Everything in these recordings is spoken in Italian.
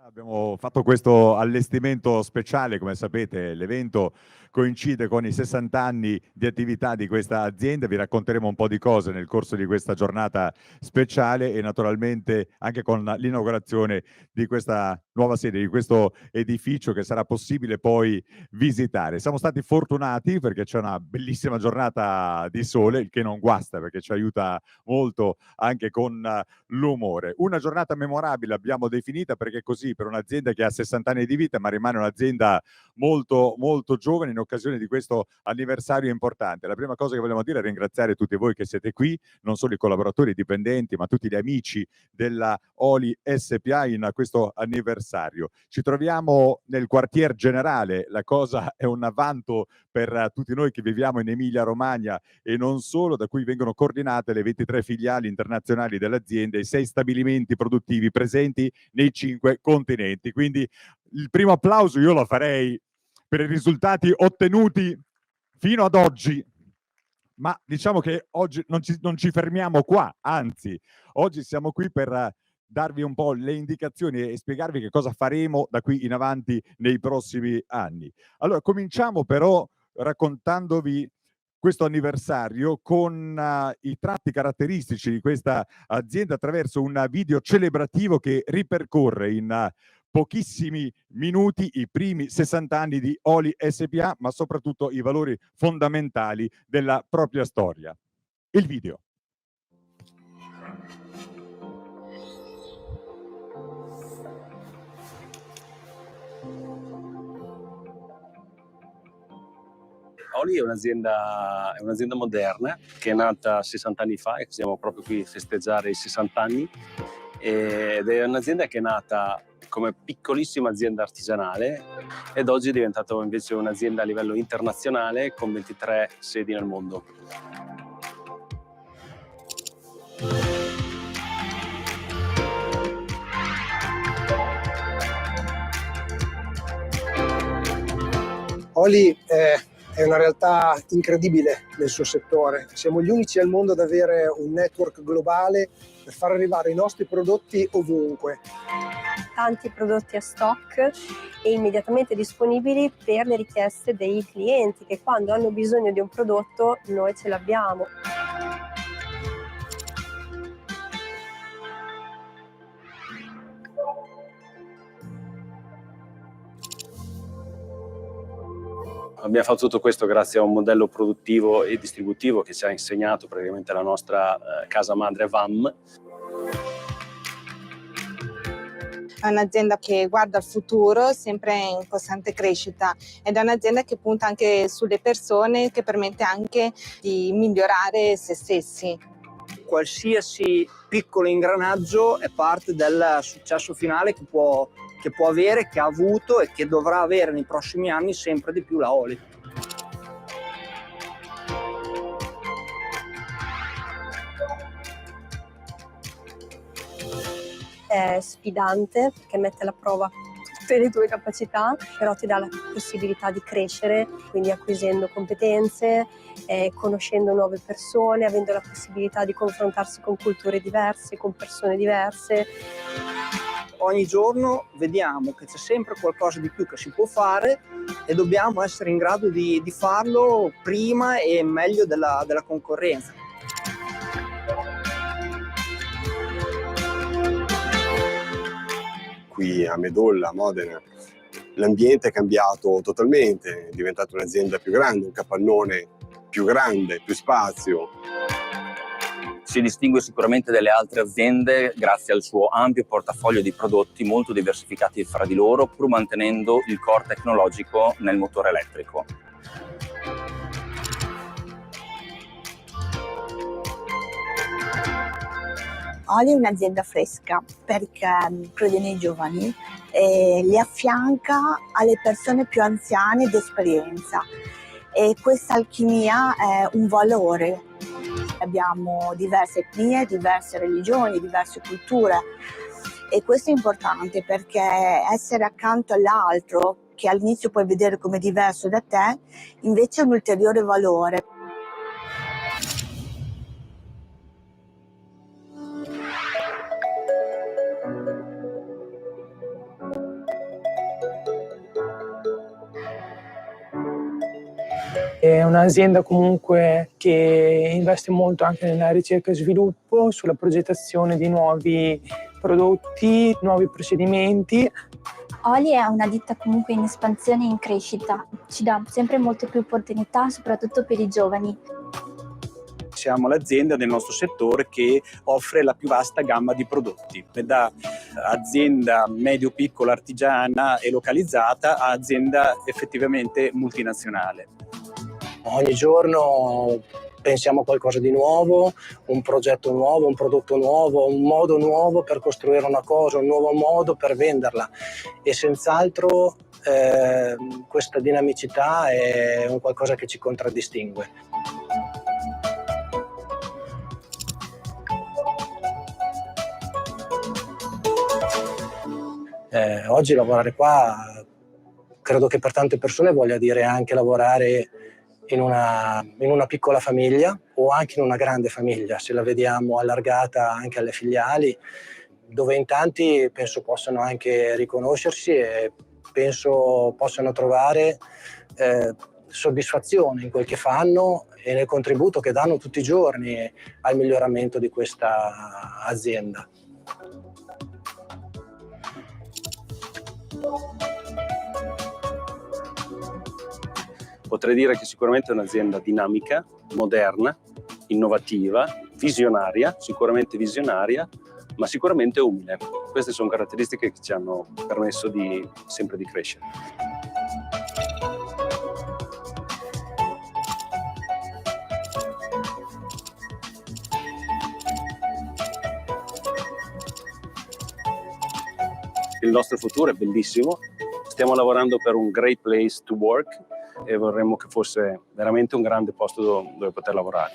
Abbiamo fatto questo allestimento speciale, come sapete l'evento coincide con i 60 anni di attività di questa azienda, vi racconteremo un po' di cose nel corso di questa giornata speciale e naturalmente anche con l'inaugurazione di questa nuova sede, di questo edificio che sarà possibile poi visitare. Siamo stati fortunati perché c'è una bellissima giornata di sole, il che non guasta perché ci aiuta molto anche con l'umore. Una giornata memorabile abbiamo definita perché così per un'azienda che ha 60 anni di vita ma rimane un'azienda molto molto giovane in occasione di questo anniversario importante. La prima cosa che vogliamo dire è ringraziare tutti voi che siete qui, non solo i collaboratori, i dipendenti, ma tutti gli amici della Oli SPA in questo anniversario. Ci troviamo nel quartier generale, la cosa è un vanto per tutti noi che viviamo in Emilia Romagna e non solo, da cui vengono coordinate le 23 filiali internazionali dell'azienda e 6 stabilimenti produttivi presenti nei 5 continenti. Quindi il primo applauso io lo farei per i risultati ottenuti fino ad oggi, ma diciamo che oggi non ci fermiamo qua, anzi, oggi siamo qui per darvi un po' le indicazioni e spiegarvi che cosa faremo da qui in avanti nei prossimi anni. Allora, cominciamo però raccontandovi questo anniversario con i tratti caratteristici di questa azienda attraverso un video celebrativo che ripercorre in pochissimi minuti i primi 60 anni di Oli SPA, ma soprattutto i valori fondamentali della propria storia. Il video. Oli è un'azienda moderna che è nata 60 anni fa e siamo proprio qui a festeggiare i 60 anni ed è un'azienda che è nata come piccolissima azienda artigianale ed oggi è diventata invece un'azienda a livello internazionale con 23 sedi nel mondo. Oli è una realtà incredibile nel suo settore. Siamo gli unici al mondo ad avere un network globale per far arrivare i nostri prodotti ovunque. Tanti prodotti a stock e immediatamente disponibili per le richieste dei clienti che quando hanno bisogno di un prodotto noi ce l'abbiamo. Abbiamo fatto tutto questo grazie a un modello produttivo e distributivo che ci ha insegnato praticamente la nostra casa madre VAM. È un'azienda che guarda al futuro, sempre in costante crescita, ed è un'azienda che punta anche sulle persone, che permette anche di migliorare se stessi. Qualsiasi piccolo ingranaggio è parte del successo finale che può avere, che ha avuto e che dovrà avere nei prossimi anni sempre di più la Oli. È sfidante perché mette alla prova tutte le tue capacità, però ti dà la possibilità di crescere, quindi acquisendo competenze, conoscendo nuove persone, avendo la possibilità di confrontarsi con culture diverse, con persone diverse. Ogni giorno vediamo che c'è sempre qualcosa di più che si può fare e dobbiamo essere in grado di farlo prima e meglio della concorrenza. Qui a Medolla, a Modena, l'ambiente è cambiato totalmente, è diventata un'azienda più grande, un capannone più grande, più spazio. Si distingue sicuramente dalle altre aziende grazie al suo ampio portafoglio di prodotti molto diversificati fra di loro, pur mantenendo il core tecnologico nel motore elettrico. Oli è un'azienda fresca perché crede nei giovani e li affianca alle persone più anziane ed esperienza, e questa alchimia è un valore. Abbiamo diverse etnie, diverse religioni, diverse culture e questo è importante perché essere accanto all'altro, che all'inizio puoi vedere come diverso da te, invece è un ulteriore valore. È un'azienda comunque che investe molto anche nella ricerca e sviluppo, sulla progettazione di nuovi prodotti, nuovi procedimenti. Oli è una ditta comunque in espansione e in crescita, ci dà sempre molte più opportunità, soprattutto per i giovani. Siamo l'azienda del nostro settore che offre la più vasta gamma di prodotti, da azienda medio-piccola artigiana e localizzata a azienda effettivamente multinazionale. Ogni giorno pensiamo a qualcosa di nuovo, un progetto nuovo, un prodotto nuovo, un modo nuovo per costruire una cosa, un nuovo modo per venderla e senz'altro questa dinamicità è un qualcosa che ci contraddistingue. Oggi lavorare qua credo che per tante persone voglia dire anche lavorare in una piccola famiglia o anche in una grande famiglia, se la vediamo allargata anche alle filiali, dove in tanti penso possano anche riconoscersi e penso possano trovare soddisfazione in quel che fanno e nel contributo che danno tutti i giorni al miglioramento di questa azienda. Potrei dire che sicuramente è un'azienda dinamica, moderna, innovativa, visionaria, sicuramente visionaria, ma sicuramente umile. Queste sono caratteristiche che ci hanno permesso sempre di crescere. Il nostro futuro è bellissimo, stiamo lavorando per un great place to work e vorremmo che fosse veramente un grande posto dove poter lavorare.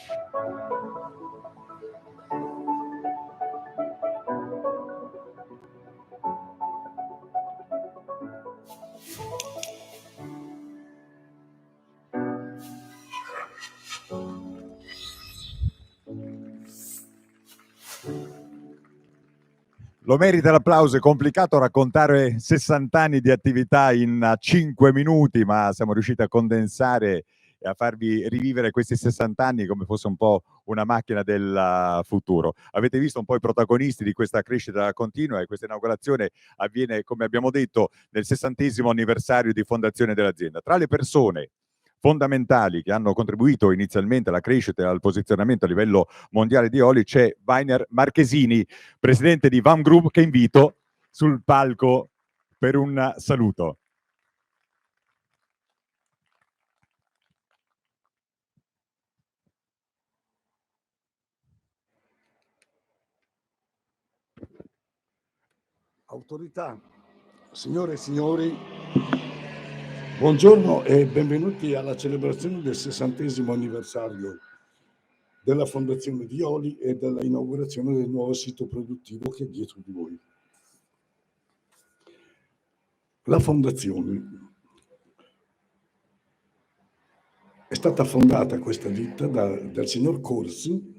Lo merita l'applauso. È complicato raccontare 60 anni di attività in 5 minuti, ma siamo riusciti a condensare e a farvi rivivere questi 60 anni come fosse un po' una macchina del futuro. Avete visto un po' i protagonisti di questa crescita continua e questa inaugurazione avviene, come abbiamo detto, nel 60° anniversario di fondazione dell'azienda. Tra le persone fondamentali che hanno contribuito inizialmente alla crescita e al posizionamento a livello mondiale di Oli c'è Weiner Marchesini, presidente di VAM Group, che invito sul palco per un saluto. Autorità, signore e signori, buongiorno e benvenuti alla celebrazione del 60° anniversario della fondazione di Oli e della inaugurazione del nuovo sito produttivo che è dietro di voi. La fondazione è stata fondata, questa ditta, dal signor Corsi,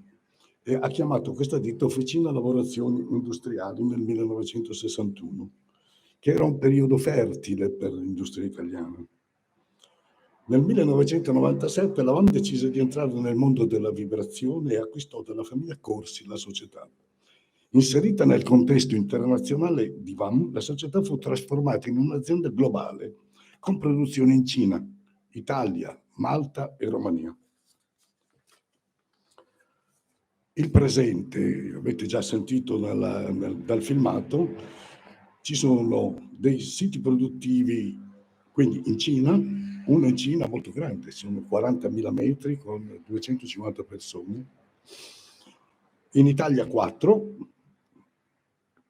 e ha chiamato questa ditta Officina Lavorazioni Industriali nel 1961, che era un periodo fertile per l'industria italiana. Nel 1997 la VAM decise di entrare nel mondo della vibrazione e acquistò dalla famiglia Corsi la società. Inserita nel contesto internazionale di VAM, la società fu trasformata in un'azienda globale con produzione in Cina, Italia, Malta e Romania. Il presente, avete già sentito dal filmato, ci sono dei siti produttivi, quindi in Cina, uno in Cina molto grande, sono 40.000 metri con 250 persone, in Italia 4,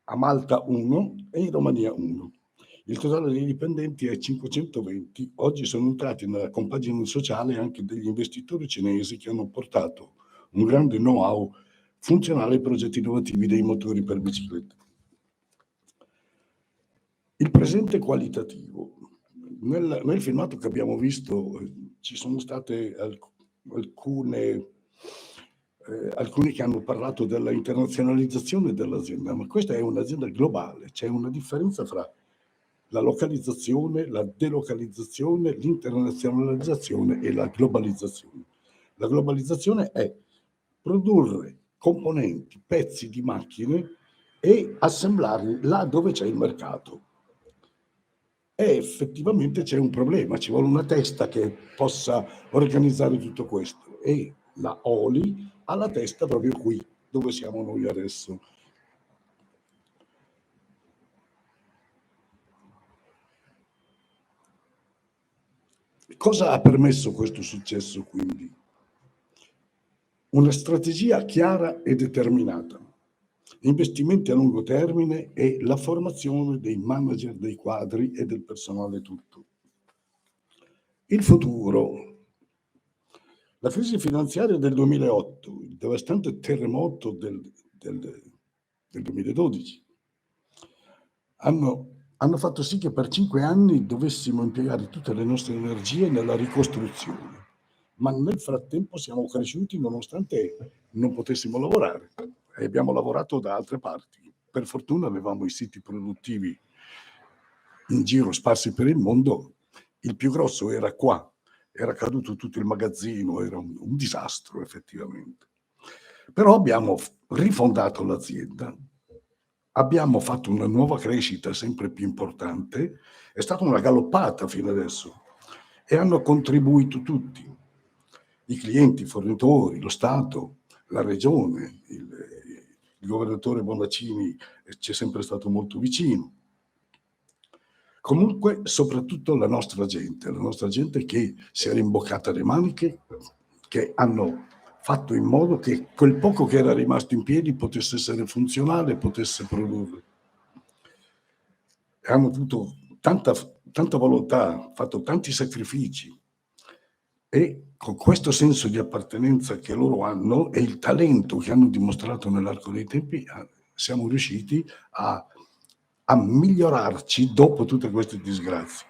a Malta 1 e in Romania 1. Il totale dei dipendenti è 520. Oggi sono entrati nella compagine sociale anche degli investitori cinesi che hanno portato un grande know-how funzionale ai progetti innovativi dei motori per biciclette. Il presente qualitativo. Nel filmato che abbiamo visto ci sono state alcuni che hanno parlato della internazionalizzazione dell'azienda, ma questa è un'azienda globale, c'è una differenza fra la localizzazione, la delocalizzazione, l'internazionalizzazione e la globalizzazione. La globalizzazione è produrre componenti, pezzi di macchine e assemblarli là dove c'è il mercato. E effettivamente c'è un problema, ci vuole una testa che possa organizzare tutto questo, e la Oli ha la testa proprio qui, dove siamo noi adesso. Cosa ha permesso questo successo, quindi? Una strategia chiara e determinata, investimenti a lungo termine e la formazione dei manager, dei quadri e del personale tutto. Il futuro. La crisi finanziaria del 2008, il devastante terremoto del 2012 hanno fatto sì che per 5 anni dovessimo impiegare tutte le nostre energie nella ricostruzione, ma nel frattempo siamo cresciuti nonostante non potessimo lavorare e abbiamo lavorato da altre parti. Per fortuna avevamo i siti produttivi in giro sparsi per il mondo. Il più grosso era qua, era caduto tutto il magazzino, era un disastro effettivamente. Però abbiamo rifondato l'azienda, abbiamo fatto una nuova crescita sempre più importante, è stata una galoppata fino adesso e hanno contribuito tutti, i clienti, i fornitori, lo Stato, la Regione, il governatore Bonaccini ci è sempre stato molto vicino. Comunque, soprattutto la nostra gente che si è rimboccata le maniche, che hanno fatto in modo che quel poco che era rimasto in piedi potesse essere funzionale, potesse produrre. Hanno avuto tanta volontà, fatto tanti sacrifici e con questo senso di appartenenza che loro hanno e il talento che hanno dimostrato nell'arco dei tempi, siamo riusciti a migliorarci dopo tutte queste disgrazie.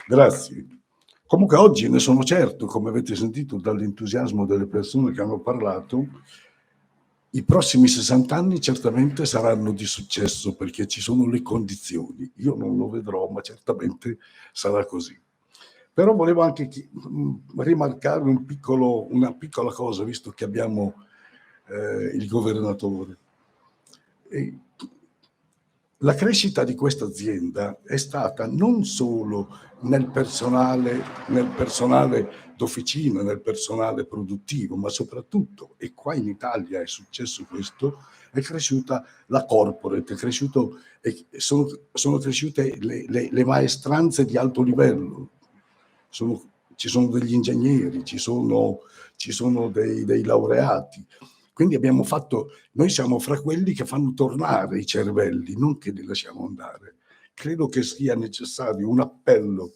Grazie. Comunque oggi ne sono certo, come avete sentito dall'entusiasmo delle persone che hanno parlato, i prossimi 60 anni certamente saranno di successo perché ci sono le condizioni. Io non lo vedrò, ma certamente sarà così. Però volevo anche rimarcare una piccola cosa, visto che abbiamo il governatore. La crescita di questa azienda è stata non solo nel personale d'officina, nel personale produttivo, ma soprattutto, e qua in Italia è successo questo, è cresciuta la corporate, sono cresciute le maestranze di alto livello. Ci sono degli ingegneri, ci sono dei laureati. Quindi noi siamo fra quelli che fanno tornare i cervelli, non che li lasciamo andare. Credo che sia necessario un appello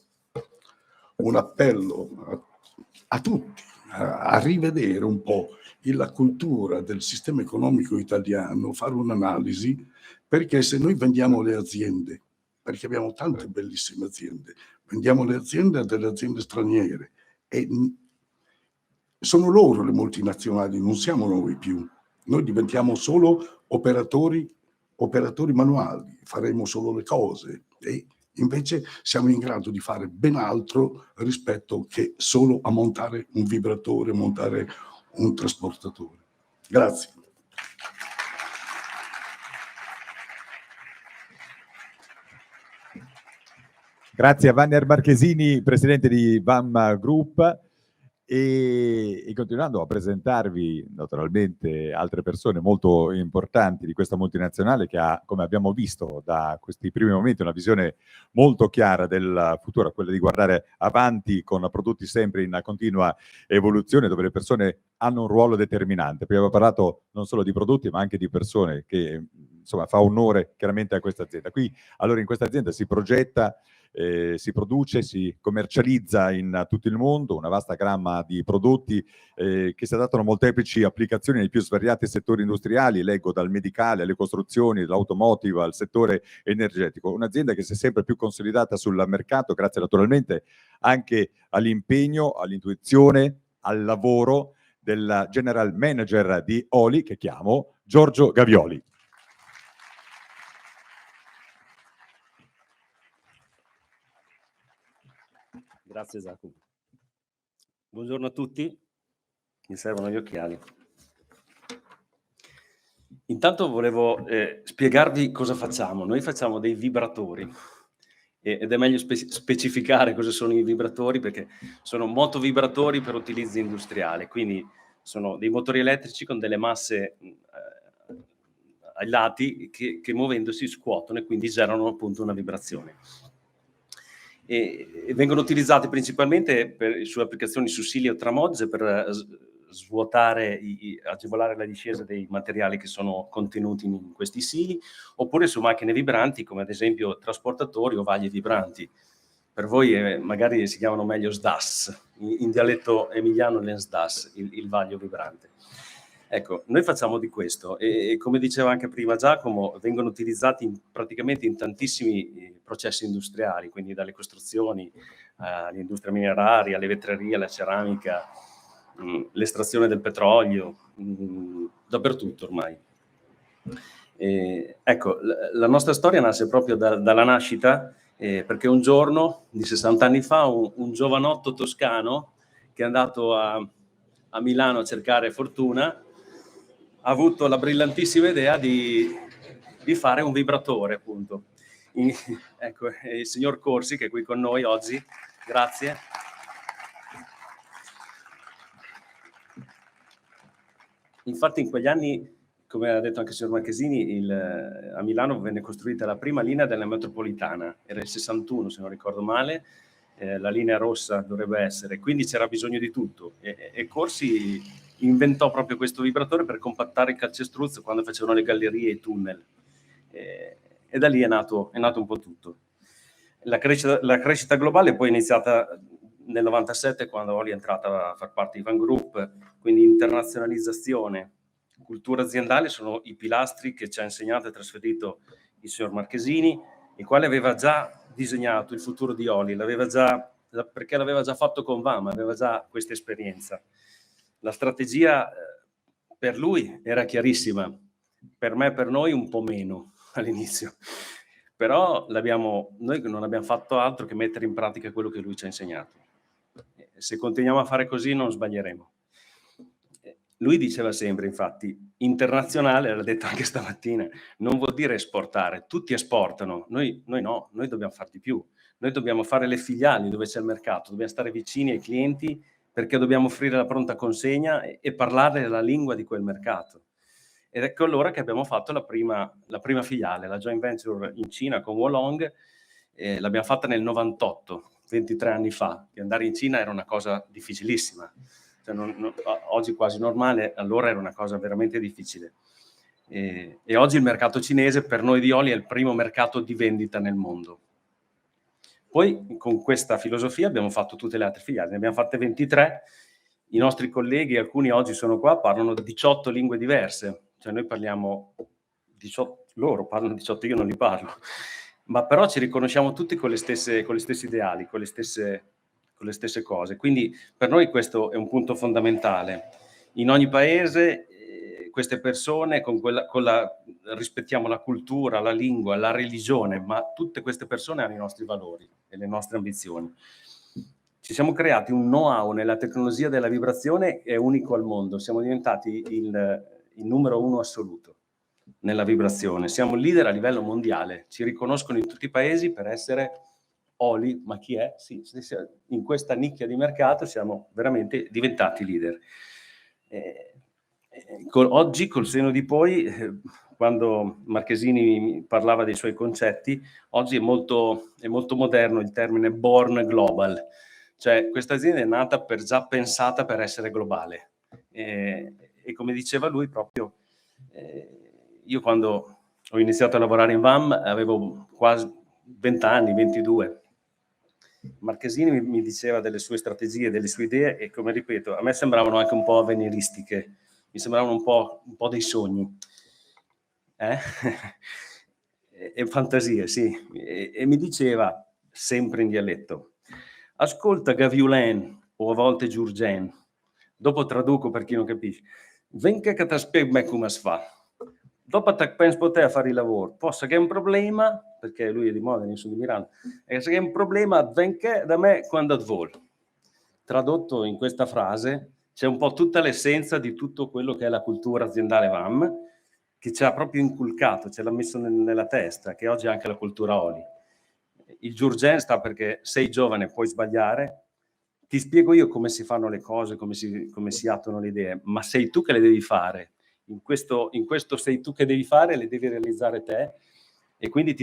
a tutti, a rivedere un po' la cultura del sistema economico italiano, fare un'analisi, perché se noi vendiamo le aziende, perché abbiamo tante bellissime aziende, vendiamo le aziende a delle aziende straniere e sono loro le multinazionali, non siamo noi più. Noi diventiamo solo operatori manuali, faremo solo le cose e invece siamo in grado di fare ben altro rispetto che solo a montare un vibratore, montare un trasportatore. Grazie. Grazie a Vanner Marchesini, presidente di VAM Group. E continuando a presentarvi naturalmente altre persone molto importanti di questa multinazionale che ha, come abbiamo visto da questi primi momenti, una visione molto chiara del futuro, quella di guardare avanti con prodotti sempre in continua evoluzione, dove le persone hanno un ruolo determinante. Abbiamo parlato non solo di prodotti ma anche di persone, che insomma fa onore chiaramente a questa azienda. Qui allora in questa azienda si progetta, si produce, si commercializza in tutto il mondo una vasta gamma di prodotti che si adattano a molteplici applicazioni nei più svariati settori industriali, leggo dal medicale alle costruzioni, dall'automotive al settore energetico. Un'azienda che si è sempre più consolidata sul mercato grazie naturalmente anche all'impegno, all'intuizione, al lavoro del General Manager di Oli, che chiamo Giorgio Gavioli. Grazie Giacomo. Buongiorno a tutti, mi servono gli occhiali. Intanto volevo spiegarvi cosa facciamo. Noi facciamo dei vibratori ed è meglio specificare cosa sono i vibratori, perché sono motovibratori per utilizzo industriale, quindi sono dei motori elettrici con delle masse ai lati che muovendosi scuotono e quindi generano appunto una vibrazione. E vengono utilizzati principalmente su applicazioni su sili o tramogge per svuotare, agevolare la discesa dei materiali che sono contenuti in questi sili, oppure su macchine vibranti come ad esempio trasportatori o vaglie vibranti. Per voi magari si chiamano meglio SDAS, in dialetto emiliano l'ENSDAS, il vaglio vibrante. Ecco, noi facciamo di questo e come diceva anche prima Giacomo, vengono utilizzati praticamente in tantissimi processi industriali, quindi dalle costruzioni all'industria mineraria, alle vetrerie, alla ceramica, l'estrazione del petrolio, dappertutto ormai. Ecco, la nostra storia nasce proprio dalla nascita, perché un giorno, di 60 anni fa, un giovanotto toscano che è andato a Milano a cercare fortuna ha avuto la brillantissima idea di fare un vibratore, appunto. Ecco, il signor Corsi, che è qui con noi oggi, grazie. Infatti in quegli anni, come ha detto anche il signor Marchesini, a Milano venne costruita la prima linea della metropolitana, era il 61 se non ricordo male, la linea rossa dovrebbe essere, quindi c'era bisogno di tutto e Corsi inventò proprio questo vibratore per compattare il calcestruzzo quando facevano le gallerie e i tunnel e da lì è nato un po' tutto. La crescita globale poi è iniziata nel 97 quando Oli è entrata a far parte di Van Group, quindi internazionalizzazione, cultura aziendale sono i pilastri che ci ha insegnato e trasferito il signor Marchesini, il quale aveva già disegnato il futuro di Oli, perché l'aveva già fatto con VAM, aveva già questa esperienza. La strategia per lui era chiarissima, per me e per noi un po' meno all'inizio, però noi non abbiamo fatto altro che mettere in pratica quello che lui ci ha insegnato. Se continuiamo a fare così non sbaglieremo. Lui diceva sempre, infatti, internazionale, l'ha detto anche stamattina, non vuol dire esportare, tutti esportano, noi no, noi dobbiamo fare di più, noi dobbiamo fare le filiali dove c'è il mercato, dobbiamo stare vicini ai clienti perché dobbiamo offrire la pronta consegna e parlare la lingua di quel mercato. Ed ecco allora che abbiamo fatto la prima filiale, la joint venture in Cina con Wolong, l'abbiamo fatta nel 98, 23 anni fa, e andare in Cina era una cosa difficilissima. Cioè oggi quasi normale, allora era una cosa veramente difficile. E oggi il mercato cinese per noi di Oli è il primo mercato di vendita nel mondo. Poi con questa filosofia abbiamo fatto tutte le altre filiali, ne abbiamo fatte 23, i nostri colleghi, alcuni oggi sono qua, parlano 18 lingue diverse, cioè noi parliamo 18, loro parlano 18, io non li parlo, ma però ci riconosciamo tutti con gli stessi ideali, con le stesse cose. Quindi per noi questo è un punto fondamentale. In ogni paese queste persone rispettiamo la cultura, la lingua, la religione, ma tutte queste persone hanno i nostri valori e le nostre ambizioni. Ci siamo creati un know-how nella tecnologia della vibrazione che è unico al mondo. Siamo diventati il numero 1 assoluto nella vibrazione. Siamo leader a livello mondiale. Ci riconoscono in tutti i paesi per essere Oli, ma chi è? Sì, in questa nicchia di mercato siamo veramente diventati leader. Oggi, col senno di poi, quando Marchesini parlava dei suoi concetti, oggi è molto moderno il termine born global, cioè questa azienda è nata già pensata per essere globale. E come diceva lui proprio, io quando ho iniziato a lavorare in VAM avevo quasi 20 anni, 22. Marchesini mi diceva delle sue strategie, delle sue idee e, come ripeto, a me sembravano anche un po' avveniristiche, mi sembravano un po' dei sogni. E fantasie, sì. E mi diceva, sempre in dialetto, ascolta Gaviulen, o a volte Giurgen, Dopo traduco per chi non capisce. Venche che ti spiego come si fa. Dopo te pensi poter fare il lavoro. Posso che è un problema, perché lui è di Modena, io sono di Milano, e se è un problema, venche da me quando vuoi. Tradotto in questa frase c'è un po' tutta l'essenza di tutto quello che è la cultura aziendale VAM, che ci ha proprio inculcato, ce l'ha messo nella testa, che oggi è anche la cultura Oli. Il Giurgen sta perché sei giovane, puoi sbagliare, ti spiego io come si fanno le cose, come si attuano le idee, ma sei tu che le devi fare. In questo sei tu che devi fare, le devi realizzare te, e quindi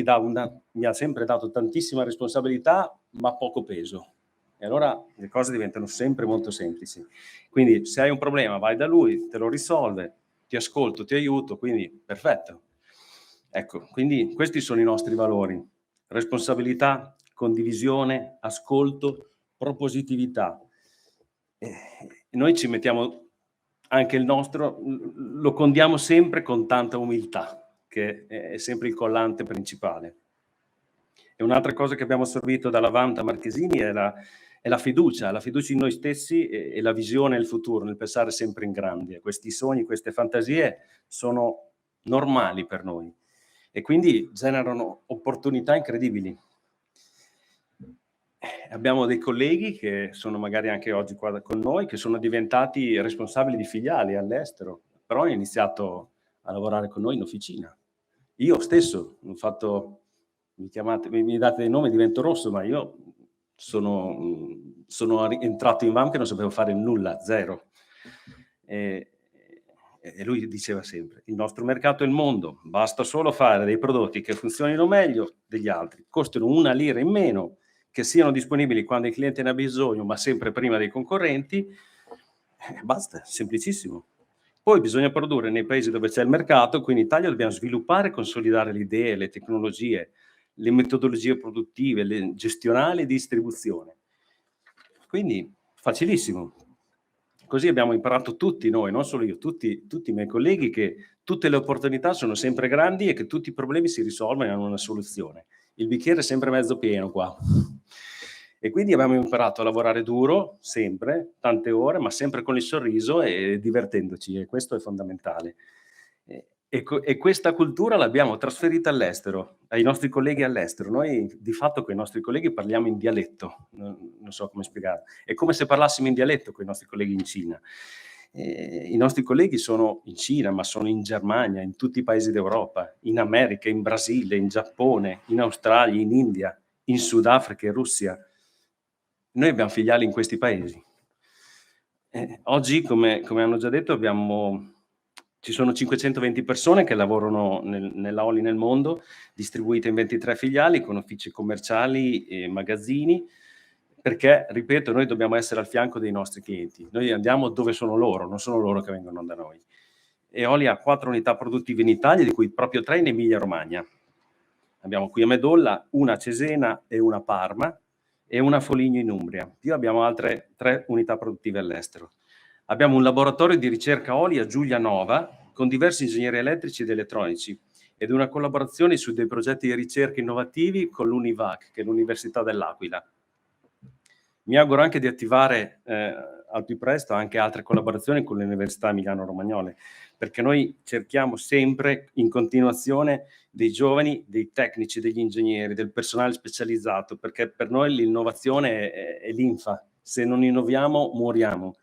mi ha sempre dato tantissima responsabilità, ma poco peso. E allora le cose diventano sempre molto semplici. Quindi se hai un problema vai da lui, te lo risolve, ti ascolto, ti aiuto, quindi perfetto. Ecco, quindi questi sono i nostri valori: responsabilità, condivisione, ascolto, propositività. Noi ci mettiamo anche il nostro, lo condiamo sempre con tanta umiltà, che è sempre il collante principale. E un'altra cosa che abbiamo assorbito dalla Vanta Marchesini è la fiducia in noi stessi e la visione del futuro, nel pensare sempre in grande. Questi sogni, queste fantasie sono normali per noi e quindi generano opportunità incredibili. Abbiamo dei colleghi che sono magari anche oggi qua con noi, che sono diventati responsabili di filiali all'estero, però hanno iniziato a lavorare con noi in officina. Io stesso ho fatto, mi date dei nomi, divento rosso, ma io sono entrato in VAM che non sapevo fare nulla, zero. E lui diceva sempre: il nostro mercato è il mondo, basta solo fare dei prodotti che funzionino meglio degli altri, costano 1 lira in meno, che siano disponibili quando il cliente ne ha bisogno, ma sempre prima dei concorrenti. Basta, semplicissimo. Poi bisogna produrre nei paesi dove c'è il mercato, qui in Italia dobbiamo sviluppare e consolidare le idee, le tecnologie, le metodologie produttive, le gestionali e distribuzione. Quindi facilissimo. Così abbiamo imparato tutti noi, non solo io, tutti i miei colleghi, che tutte le opportunità sono sempre grandi e che tutti i problemi si risolvono e hanno una soluzione. Il bicchiere è sempre mezzo pieno qua. E quindi abbiamo imparato a lavorare duro, sempre, tante ore, ma sempre con il sorriso e divertendoci, e questo è fondamentale. E questa cultura l'abbiamo trasferita all'estero, ai nostri colleghi all'estero. Noi di fatto con i nostri colleghi parliamo in dialetto, non so come spiegare. È come se parlassimo in dialetto con i nostri colleghi in Cina. I nostri colleghi sono in Cina, ma sono in Germania, in tutti i paesi d'Europa, in America, in Brasile, in Giappone, in Australia, in India, in Sudafrica e Russia. Noi abbiamo filiali in questi paesi. Oggi, come hanno già detto, ci sono 520 persone che lavorano nella Oli nel mondo, distribuite in 23 filiali con uffici commerciali e magazzini, perché, ripeto, noi dobbiamo essere al fianco dei nostri clienti. Noi andiamo dove sono loro, non sono loro che vengono da noi. E Oli ha 4 unità produttive in Italia, di cui proprio 3 in Emilia-Romagna. Abbiamo qui a Medolla, una a Cesena e una a Parma, e una a Foligno in Umbria. Più abbiamo altre 3 unità produttive all'estero. Abbiamo un laboratorio di ricerca Oli a Giulianova con diversi ingegneri elettrici ed elettronici ed una collaborazione su dei progetti di ricerca innovativi con l'Univac, che è l'Università dell'Aquila. Mi auguro anche di attivare al più presto anche altre collaborazioni con le università Milano-Romagnole, perché noi cerchiamo sempre in continuazione dei giovani, dei tecnici, degli ingegneri, del personale specializzato, perché per noi l'innovazione è linfa. Se non innoviamo, moriamo.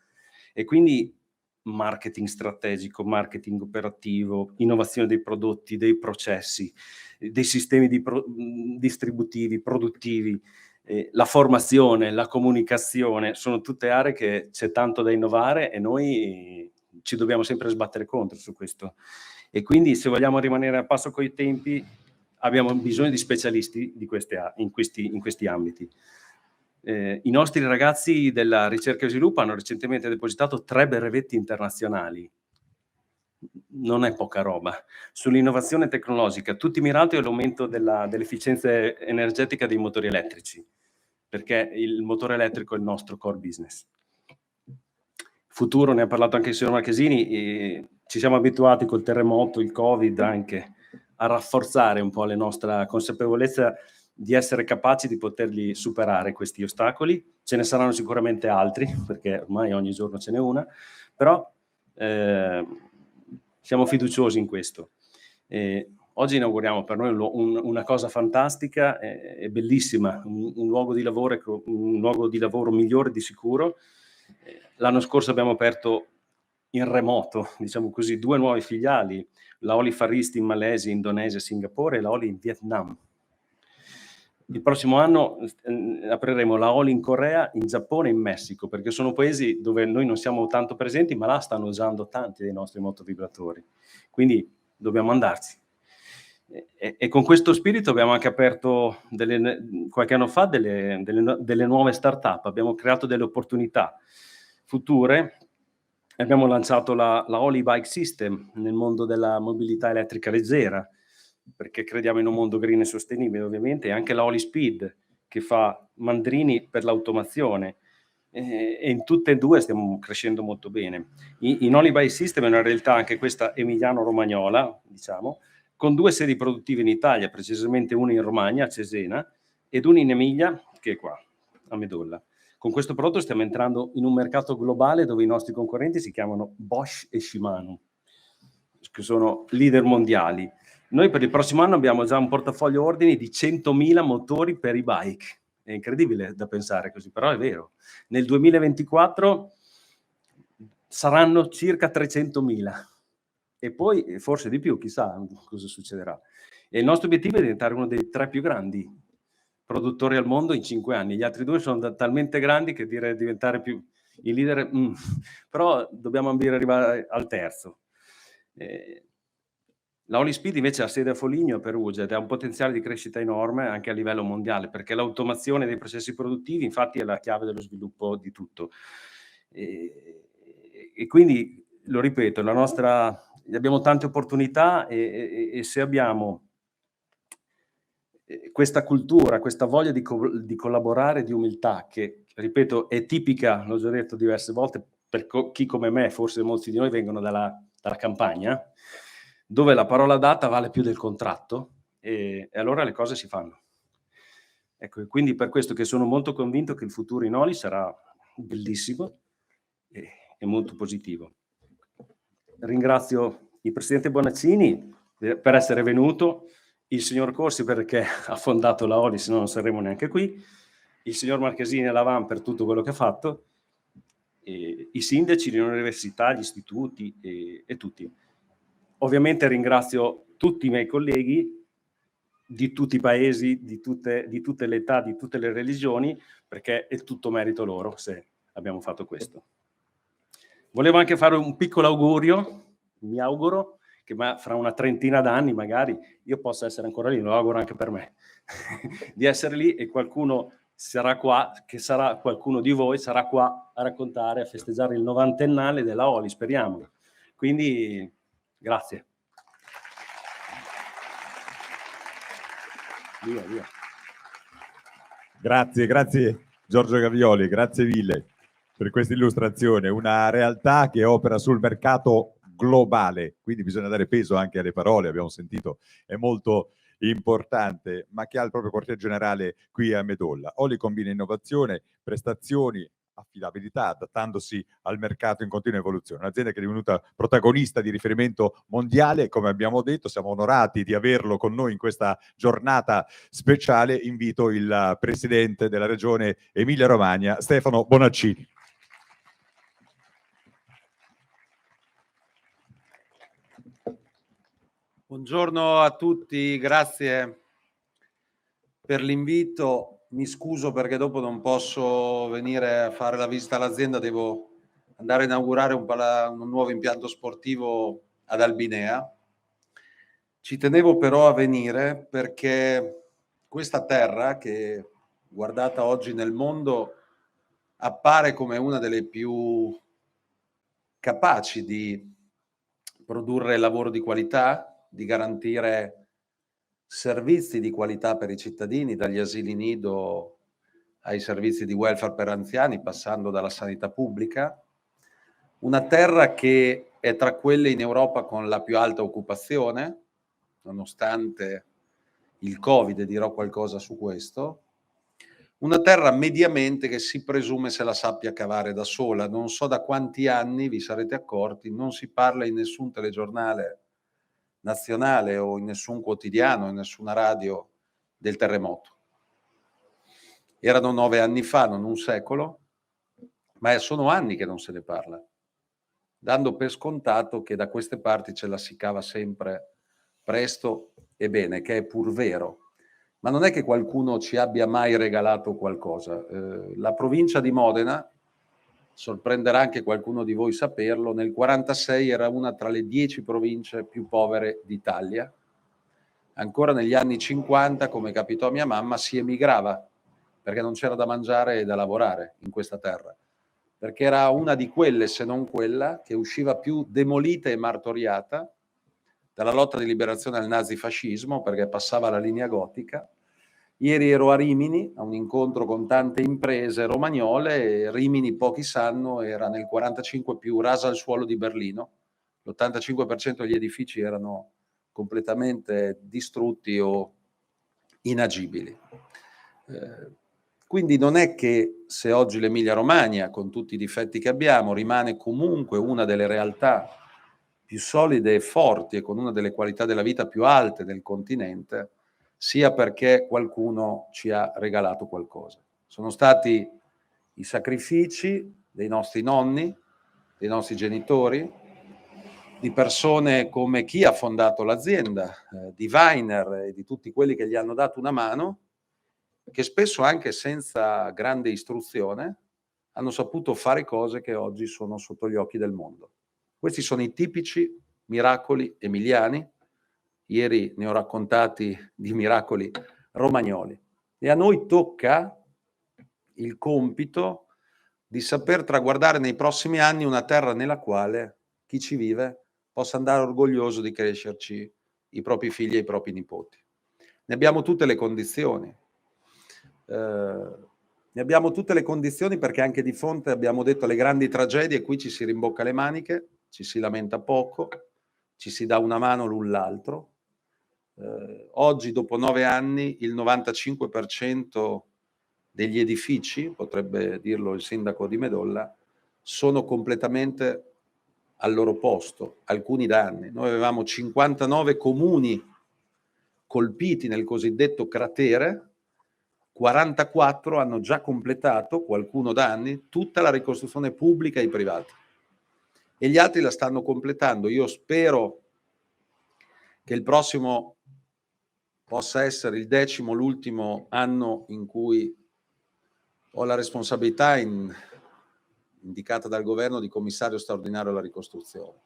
E quindi marketing strategico, marketing operativo, innovazione dei prodotti, dei processi, dei sistemi distributivi, produttivi, la formazione, la comunicazione, sono tutte aree che c'è tanto da innovare e noi ci dobbiamo sempre sbattere contro su questo. E quindi se vogliamo rimanere a passo coi tempi abbiamo bisogno di specialisti in questi ambiti. I nostri ragazzi della ricerca e sviluppo hanno recentemente depositato 3 brevetti internazionali. Non è poca roba. Sull'innovazione tecnologica, tutti mirati all'aumento dell'efficienza energetica dei motori elettrici, perché il motore elettrico è il nostro core business. Futuro, ne ha parlato anche il signor Marchesini, ci siamo abituati col terremoto, il Covid anche, a rafforzare un po' la nostra consapevolezza di essere capaci di poterli superare questi ostacoli. Ce ne saranno sicuramente altri, perché ormai ogni giorno ce n'è una, però siamo fiduciosi in questo. Oggi inauguriamo per noi una cosa fantastica e bellissima, un luogo di lavoro migliore di sicuro. L'anno scorso abbiamo aperto in remoto, diciamo così, 2 nuove filiali, la Oli Far East in Malesia, Indonesia, Singapore e la Oli in Vietnam. Il prossimo anno apriremo la Oli in Corea, in Giappone e in Messico, perché sono paesi dove noi non siamo tanto presenti, ma là stanno usando tanti dei nostri motovibratori. Quindi dobbiamo andarci. E con questo spirito abbiamo anche aperto qualche anno fa delle nuove start-up, abbiamo creato delle opportunità future. Abbiamo lanciato la Oli Bike System nel mondo della mobilità elettrica leggera, perché crediamo in un mondo green e sostenibile ovviamente, e anche la Oli Speed che fa mandrini per l'automazione, e in tutte e due stiamo crescendo molto bene. In Oli Bike System è una realtà anche questa emiliano-romagnola, diciamo, con 2 sedi produttive in Italia, precisamente una in Romagna, a Cesena, ed una in Emilia, che è qua, a Medolla. Con questo prodotto stiamo entrando in un mercato globale dove i nostri concorrenti si chiamano Bosch e Shimano, che sono leader mondiali. Noi per il prossimo anno abbiamo già un portafoglio ordini di 100.000 motori per i bike. È incredibile da pensare così, però è vero. Nel 2024 saranno circa 300.000 e poi forse di più, chissà cosa succederà. E il nostro obiettivo è diventare uno dei 3 più grandi produttori al mondo in 5 anni. Gli altri 2 sono talmente grandi che dire diventare più il leader, però dobbiamo ambire ad arrivare al terzo. La Oli Speed invece ha sede a Foligno, a Perugia, ed ha un potenziale di crescita enorme anche a livello mondiale, perché l'automazione dei processi produttivi infatti è la chiave dello sviluppo di tutto. E quindi, lo ripeto, abbiamo tante opportunità e se abbiamo questa cultura, questa voglia di collaborare, di umiltà, che, ripeto, è tipica, l'ho già detto diverse volte, per chi come me, forse molti di noi vengono dalla campagna, dove la parola data vale più del contratto, e allora le cose si fanno. Ecco, quindi per questo che sono molto convinto che il futuro in Oli sarà bellissimo e molto positivo. Ringrazio il Presidente Bonaccini per essere venuto, il signor Corsi perché ha fondato la Oli, se no non saremmo neanche qui, il signor Marchesini e la VAM per tutto quello che ha fatto, i sindaci, le università, gli istituti e tutti. Ovviamente ringrazio tutti i miei colleghi di tutti i paesi, di tutte le età, di tutte le religioni, perché è tutto merito loro se abbiamo fatto questo. Volevo anche fare un piccolo augurio, mi auguro che fra una trentina d'anni magari io possa essere ancora lì, lo auguro anche per me, di essere lì e qualcuno sarà qua, che sarà qualcuno di voi, sarà qua a raccontare, a festeggiare il 90ennale della Oli, speriamo. Quindi, grazie. Via. Grazie Giorgio Gavioli, grazie mille per questa illustrazione. Una realtà che opera sul mercato globale, quindi bisogna dare peso anche alle parole, abbiamo sentito, è molto importante, ma che ha il proprio quartier generale qui a Medolla. Oli combina innovazione, prestazioni, affidabilità, adattandosi al mercato in continua evoluzione. Un'azienda che è divenuta protagonista di riferimento mondiale, come abbiamo detto, siamo onorati di averlo con noi in questa giornata speciale. Invito il Presidente della Regione Emilia-Romagna, Stefano Bonaccini. Buongiorno a tutti, grazie per l'invito. Mi scuso perché dopo non posso venire a fare la visita all'azienda, devo andare a inaugurare un nuovo impianto sportivo ad Albinea. Ci tenevo però a venire perché questa terra, che guardata oggi nel mondo appare come una delle più capaci di produrre lavoro di qualità, di garantire servizi di qualità per i cittadini, dagli asili nido ai servizi di welfare per anziani, passando dalla sanità pubblica. Una terra che è tra quelle in Europa con la più alta occupazione, nonostante il Covid, e dirò qualcosa su questo, una terra mediamente che si presume se la sappia cavare da sola. Non so da quanti anni, vi sarete accorti, non si parla in nessun telegiornale nazionale o in nessun quotidiano, in nessuna radio del terremoto. Erano 9 anni fa, non un secolo, ma sono anni che non se ne parla, dando per scontato che da queste parti ce la si cava sempre presto e bene, che è pur vero. Ma non è che qualcuno ci abbia mai regalato qualcosa. La provincia di Modena, sorprenderà anche qualcuno di voi saperlo, nel 1946 era una tra le 10 province più povere d'Italia. Ancora negli anni 50, come capitò a mia mamma, si emigrava perché non c'era da mangiare e da lavorare in questa terra, perché era una di quelle, se non quella, che usciva più demolita e martoriata dalla lotta di liberazione al nazifascismo, perché passava la linea gotica. Ieri ero a Rimini, a un incontro con tante imprese romagnole, e Rimini, pochi sanno, era nel 1945 più rasa al suolo di Berlino. L'85% degli edifici erano completamente distrutti o inagibili. Quindi non è che se oggi l'Emilia-Romagna, con tutti i difetti che abbiamo, rimane comunque una delle realtà più solide e forti e con una delle qualità della vita più alte del continente, sia perché qualcuno ci ha regalato qualcosa. Sono stati i sacrifici dei nostri nonni, dei nostri genitori, di persone come chi ha fondato l'azienda, di Weiner e di tutti quelli che gli hanno dato una mano, che spesso anche senza grande istruzione hanno saputo fare cose che oggi sono sotto gli occhi del mondo. Questi sono i tipici miracoli emiliani. Ieri ne ho raccontati di miracoli romagnoli. E a noi tocca il compito di saper traguardare nei prossimi anni una terra nella quale chi ci vive possa andare orgoglioso di crescerci i propri figli e i propri nipoti. Ne abbiamo tutte le condizioni. Ne abbiamo tutte le condizioni perché anche di fronte, abbiamo detto, alle grandi tragedie, qui ci si rimbocca le maniche, ci si lamenta poco, ci si dà una mano l'un l'altro. Oggi, dopo 9 anni, il 95% degli edifici, potrebbe dirlo il sindaco di Medolla, sono completamente al loro posto, alcuni da anni. Noi avevamo 59 comuni colpiti nel cosiddetto cratere, 44 hanno già completato, qualcuno da anni, tutta la ricostruzione pubblica e privata. E gli altri la stanno completando. Io spero che il prossimo possa essere il 10º, l'ultimo anno in cui ho la responsabilità indicata dal governo di commissario straordinario alla ricostruzione.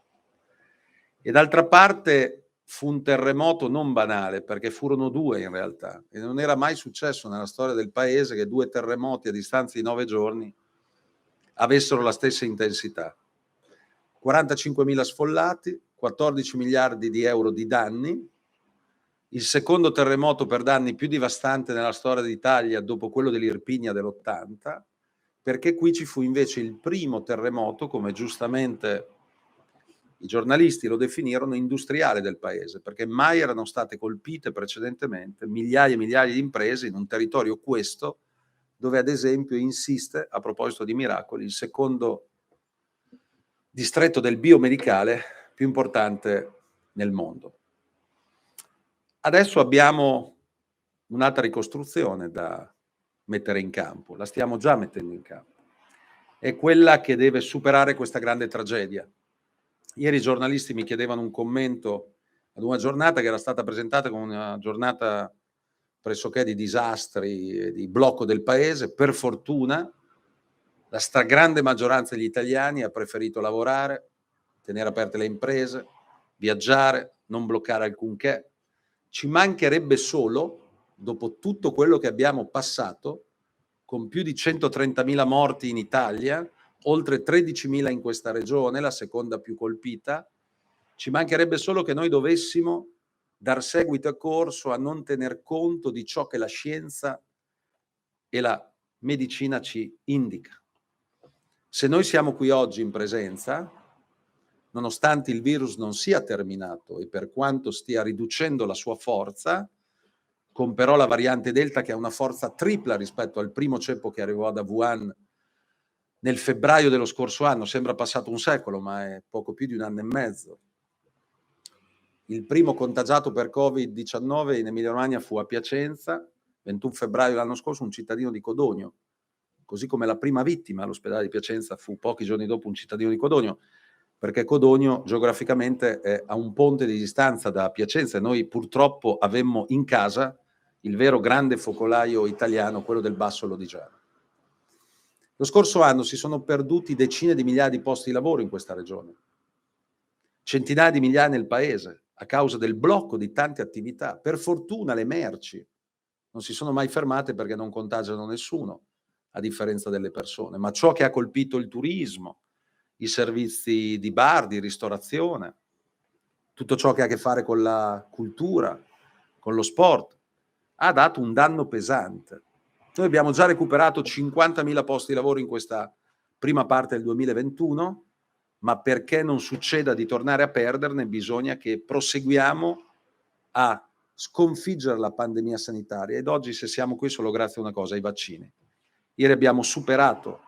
E d'altra parte fu un terremoto non banale, perché furono 2 in realtà, e non era mai successo nella storia del paese che 2 terremoti a distanza di 9 giorni avessero la stessa intensità. 45.000 sfollati, 14 miliardi di euro di danni, il secondo terremoto per danni più devastante nella storia d'Italia dopo quello dell'Irpinia dell'80, perché qui ci fu invece il primo terremoto, come giustamente i giornalisti lo definirono, industriale del paese, perché mai erano state colpite precedentemente migliaia e migliaia di imprese in un territorio, questo, dove ad esempio insiste, a proposito di miracoli, il secondo distretto del biomedicale più importante nel mondo. Adesso abbiamo un'altra ricostruzione da mettere in campo, la stiamo già mettendo in campo. È quella che deve superare questa grande tragedia. Ieri i giornalisti mi chiedevano un commento ad una giornata che era stata presentata come una giornata pressoché di disastri e di blocco del paese. Per fortuna la stragrande maggioranza degli italiani ha preferito lavorare, tenere aperte le imprese, viaggiare, non bloccare alcunché. Ci mancherebbe solo, dopo tutto quello che abbiamo passato, con più di 130.000 morti in Italia, oltre 13.000 in questa regione, la seconda più colpita, ci mancherebbe solo che noi dovessimo dar seguito e corso a non tener conto di ciò che la scienza e la medicina ci indica. Se noi siamo qui oggi in presenza, nonostante il virus non sia terminato e per quanto stia riducendo la sua forza, con però la variante Delta che ha una forza tripla rispetto al primo ceppo che arrivò da Wuhan nel febbraio dello scorso anno. Sembra passato un secolo, ma è poco più di 1 anno e mezzo. Il primo contagiato per Covid-19 in Emilia-Romagna fu a Piacenza, 21 febbraio dell'anno scorso, un cittadino di Codogno, così come la prima vittima all'ospedale di Piacenza fu pochi giorni dopo un cittadino di Codogno, perché Codogno geograficamente è a un ponte di distanza da Piacenza e noi purtroppo avemmo in casa il vero grande focolaio italiano, quello del Basso Lodigiano. Lo scorso anno si sono perduti decine di migliaia di posti di lavoro in questa regione, centinaia di migliaia nel paese, a causa del blocco di tante attività. Per fortuna le merci non si sono mai fermate perché non contagiano nessuno, a differenza delle persone. Ma ciò che ha colpito il turismo, i servizi di bar, di ristorazione, tutto ciò che ha a che fare con la cultura, con lo sport, ha dato un danno pesante. Noi abbiamo già recuperato 50.000 posti di lavoro in questa prima parte del 2021, ma perché non succeda di tornare a perderne bisogna che proseguiamo a sconfiggere la pandemia sanitaria, ed oggi se siamo qui solo grazie a una cosa, ai vaccini. Ieri abbiamo superato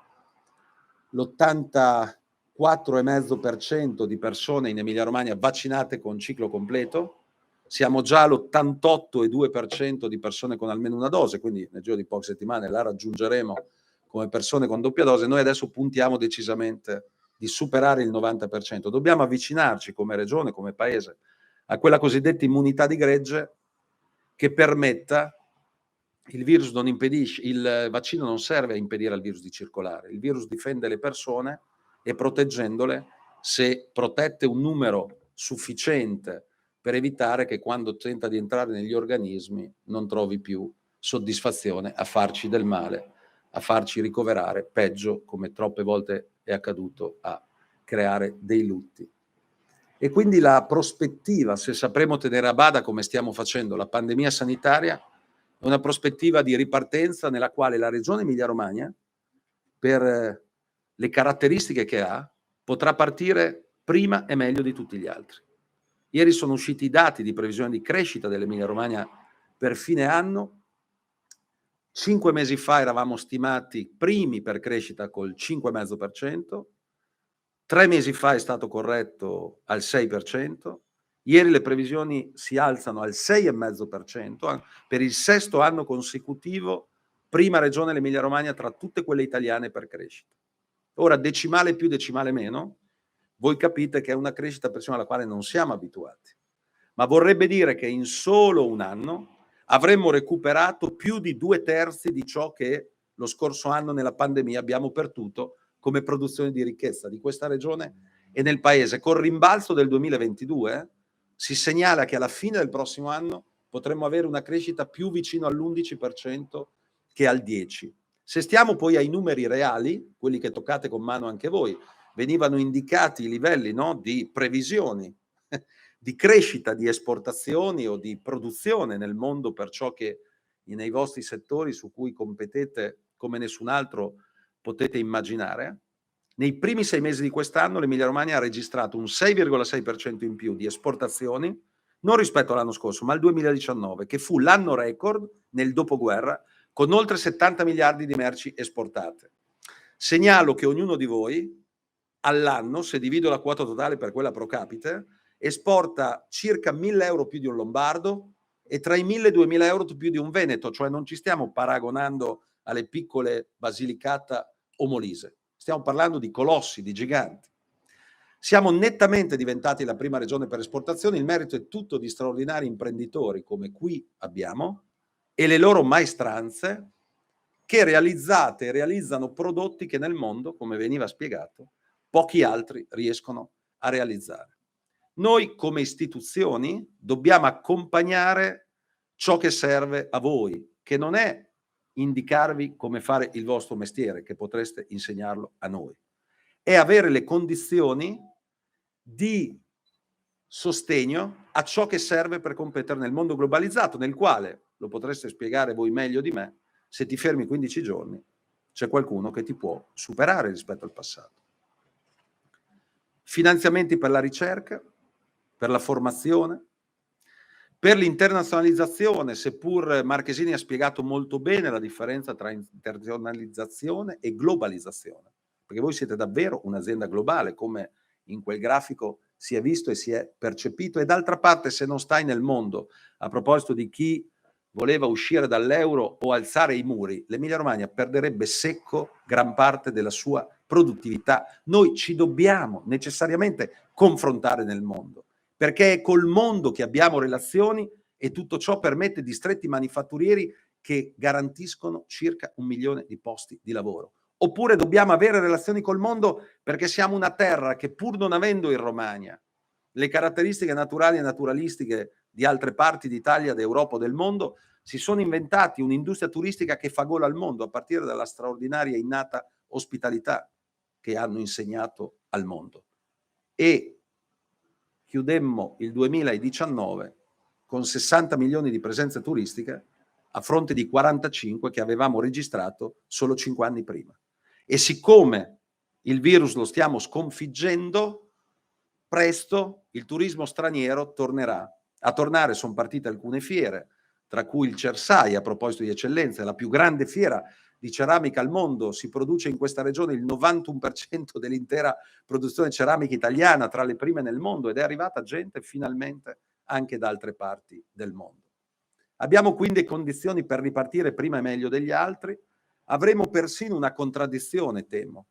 l'84,5% di persone in Emilia-Romagna vaccinate con ciclo completo, siamo già all'88,2% di persone con almeno una dose, quindi nel giro di poche settimane la raggiungeremo come persone con doppia dose. Noi adesso puntiamo decisamente di superare il 90%. Dobbiamo avvicinarci come regione, come paese, a quella cosiddetta immunità di gregge che permetta, il virus non impedisce, il vaccino non serve a impedire al virus di circolare, il virus difende le persone e proteggendole, se protette un numero sufficiente per evitare che quando tenta di entrare negli organismi non trovi più soddisfazione a farci del male, a farci ricoverare, peggio, come troppe volte è accaduto, a creare dei lutti. E quindi la prospettiva, se sapremo tenere a bada come stiamo facendo la pandemia sanitaria, è una prospettiva di ripartenza nella quale la regione Emilia-Romagna, per le caratteristiche che ha, potrà partire prima e meglio di tutti gli altri. Ieri sono usciti i dati di previsione di crescita dell'Emilia-Romagna per fine anno. 5 mesi fa eravamo stimati primi per crescita col 5,5%, 3 mesi fa è stato corretto al 6%, ieri le previsioni si alzano al 6,5%, per il 6º anno consecutivo, prima regione l'Emilia-Romagna tra tutte quelle italiane per crescita. Ora, decimale più, decimale meno, voi capite che è una crescita alla quale non siamo abituati, ma vorrebbe dire che in solo un anno avremmo recuperato più di 2/3 di ciò che lo scorso anno nella pandemia abbiamo perduto come produzione di ricchezza di questa regione e nel paese. Col rimbalzo del 2022 si segnala che alla fine del prossimo anno potremmo avere una crescita più vicino all'11% che al 10%. Se stiamo poi ai numeri reali, quelli che toccate con mano anche voi, venivano indicati i livelli, no, di previsioni di crescita di esportazioni o di produzione nel mondo per ciò che nei vostri settori su cui competete come nessun altro potete immaginare. Nei primi 6 mesi di quest'anno l'Emilia-Romagna ha registrato un 6,6% in più di esportazioni, non rispetto all'anno scorso, ma al 2019, che fu l'anno record nel dopoguerra, con oltre 70 miliardi di merci esportate. Segnalo che ognuno di voi all'anno, se divido la quota totale per quella pro capite, esporta circa 1.000 euro più di un lombardo e tra i 1.000 e 2.000 euro più di un veneto, cioè non ci stiamo paragonando alle piccole Basilicata o Molise, stiamo parlando di colossi, di giganti. Siamo nettamente diventati la prima regione per esportazioni, il merito è tutto di straordinari imprenditori come qui abbiamo e le loro maestranze che realizzate e realizzano prodotti che nel mondo, come veniva spiegato, pochi altri riescono a realizzare. Noi come istituzioni dobbiamo accompagnare ciò che serve a voi, che non è indicarvi come fare il vostro mestiere, che potreste insegnarlo a noi, è avere le condizioni di sostegno a ciò che serve per competere nel mondo globalizzato, nel quale, lo potreste spiegare voi meglio di me, se ti fermi 15 giorni c'è qualcuno che ti può superare rispetto al passato. Finanziamenti per la ricerca, per la formazione, Per l'internazionalizzazione, seppur Marchesini ha spiegato molto bene la differenza tra internazionalizzazione e globalizzazione, perché voi siete davvero un'azienda globale, come in quel grafico si è visto e si è percepito, e d'altra parte se non stai nel mondo, a proposito di chi voleva uscire dall'euro o alzare i muri, l'Emilia-Romagna perderebbe secco gran parte della sua produttività. Noi ci dobbiamo necessariamente confrontare nel mondo, perché è col mondo che abbiamo relazioni e tutto ciò permette distretti manifatturieri che garantiscono circa 1 milione di posti di lavoro. Oppure dobbiamo avere relazioni col mondo perché siamo una terra che, pur non avendo in Romagna le caratteristiche naturali e naturalistiche di altre parti d'Italia, d'Europa o del mondo, si sono inventati un'industria turistica che fa gola al mondo, a partire dalla straordinaria innata ospitalità che hanno insegnato al mondo. E chiudemmo il 2019 con 60 milioni di presenze turistiche a fronte di 45 che avevamo registrato solo 5 anni prima. E siccome il virus lo stiamo sconfiggendo, presto il turismo straniero tornerà. A tornare sono partite alcune fiere, tra cui il Cersai, a proposito di eccellenza, la più grande fiera di ceramica al mondo. Si produce in questa regione il 91% dell'intera produzione ceramica italiana, tra le prime nel mondo, ed è arrivata gente finalmente anche da altre parti del mondo. Abbiamo quindi condizioni per ripartire prima e meglio degli altri. Avremo persino una contraddizione, temo,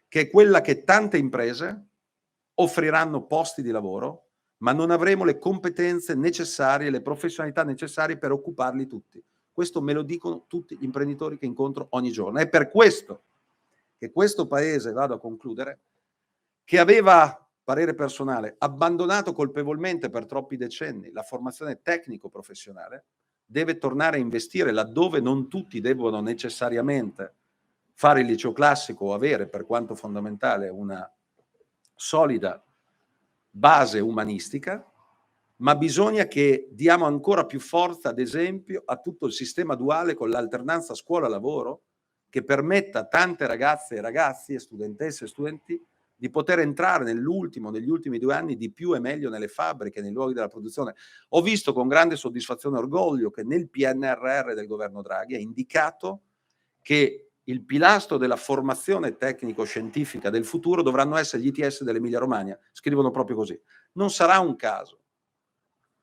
che è quella che tante imprese offriranno posti di lavoro, ma non avremo le competenze necessarie, le professionalità necessarie per occuparli tutti. Questo me lo dicono tutti gli imprenditori che incontro ogni giorno. È per questo che questo paese, vado a concludere, che aveva, parere personale, abbandonato colpevolmente per troppi decenni la formazione tecnico-professionale, deve tornare a investire laddove non tutti devono necessariamente fare il liceo classico o avere, per quanto fondamentale, una solida base umanistica, ma bisogna che diamo ancora più forza, ad esempio, a tutto il sistema duale con l'alternanza scuola-lavoro, che permetta a tante ragazze e ragazzi, e studentesse e studenti, di poter entrare negli ultimi 2 anni di più e meglio nelle fabbriche, nei luoghi della produzione. Ho visto con grande soddisfazione e orgoglio che nel PNRR del governo Draghi è indicato che il pilastro della formazione tecnico-scientifica del futuro dovranno essere gli ITS dell'Emilia Romagna. Scrivono proprio così. Non sarà un caso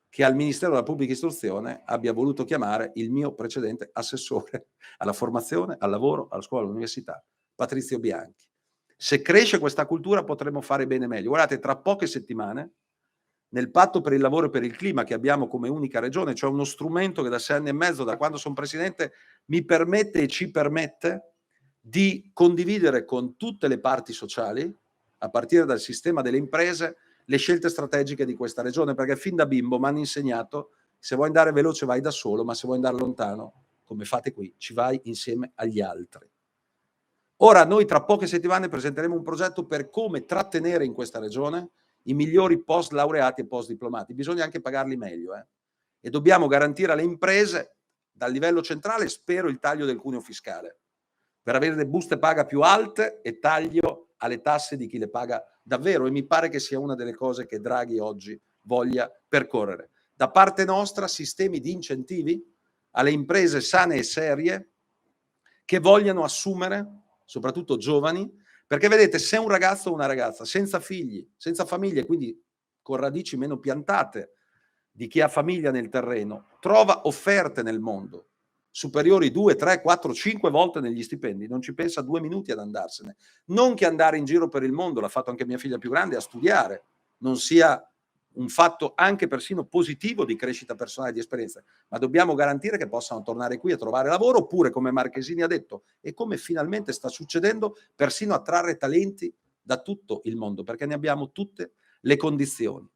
che al Ministero della Pubblica Istruzione abbia voluto chiamare il mio precedente assessore alla formazione, al lavoro, alla scuola, all'università, Patrizio Bianchi. Se cresce questa cultura potremo fare bene meglio. Guardate, tra poche settimane, nel patto per il lavoro e per il clima che abbiamo come unica regione, cioè uno strumento che da 6 anni e mezzo, da quando sono presidente, mi permette e ci permette di condividere con tutte le parti sociali, a partire dal sistema delle imprese, le scelte strategiche di questa regione, perché fin da bimbo mi hanno insegnato: se vuoi andare veloce vai da solo, ma se vuoi andare lontano, come fate qui, ci vai insieme agli altri. Ora noi tra poche settimane presenteremo un progetto per come trattenere in questa regione i migliori post laureati e post diplomati. Bisogna anche pagarli meglio, e dobbiamo garantire alle imprese dal livello centrale, spero, il taglio del cuneo fiscale per avere le buste paga più alte e taglio alle tasse di chi le paga davvero, e mi pare che sia una delle cose che Draghi oggi voglia percorrere. Da parte nostra sistemi di incentivi alle imprese sane e serie che vogliano assumere soprattutto giovani, perché vedete, se un ragazzo o una ragazza senza figli, senza famiglie, quindi con radici meno piantate di chi ha famiglia nel terreno, trova offerte nel mondo superiori 2, 3, 4, 5 volte negli stipendi, non ci pensa 2 minuti ad andarsene. Non che andare in giro per il mondo, l'ha fatto anche mia figlia più grande, a studiare, non sia un fatto anche persino positivo di crescita personale e di esperienza, ma dobbiamo garantire che possano tornare qui a trovare lavoro, oppure, come Marchesini ha detto, e come finalmente sta succedendo, persino attrarre talenti da tutto il mondo, perché ne abbiamo tutte le condizioni.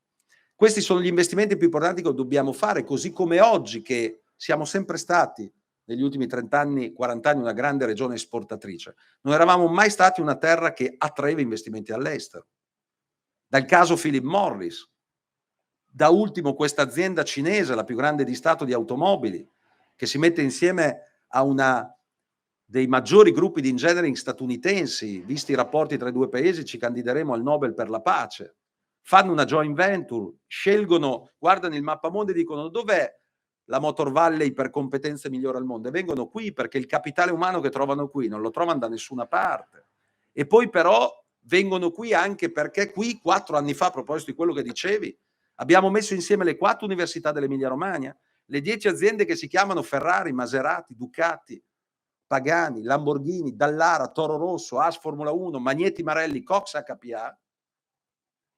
Questi sono gli investimenti più importanti che dobbiamo fare, così come oggi, che siamo sempre stati negli ultimi 30 anni, 40 anni, una grande regione esportatrice. Non eravamo mai stati una terra che attraeva investimenti all'estero. Dal caso Philip Morris, da ultimo questa azienda cinese, la più grande di Stato di automobili, che si mette insieme a una dei maggiori gruppi di engineering statunitensi. Visti i rapporti tra i due paesi, ci candideremo al Nobel per la pace. fanno una joint venture, scelgono, guardano il mappamondo e dicono dov'è la Motor Valley per competenze migliore al mondo, e vengono qui perché il capitale umano che trovano qui non lo trovano da nessuna parte. E poi però vengono qui anche perché qui 4 anni fa, a proposito di quello che dicevi, abbiamo messo insieme le 4 università dell'Emilia Romagna, le 10 aziende che si chiamano Ferrari, Maserati, Ducati, Pagani, Lamborghini, Dallara, Toro Rosso, AS Formula 1, Magneti Marelli, Cox HPA,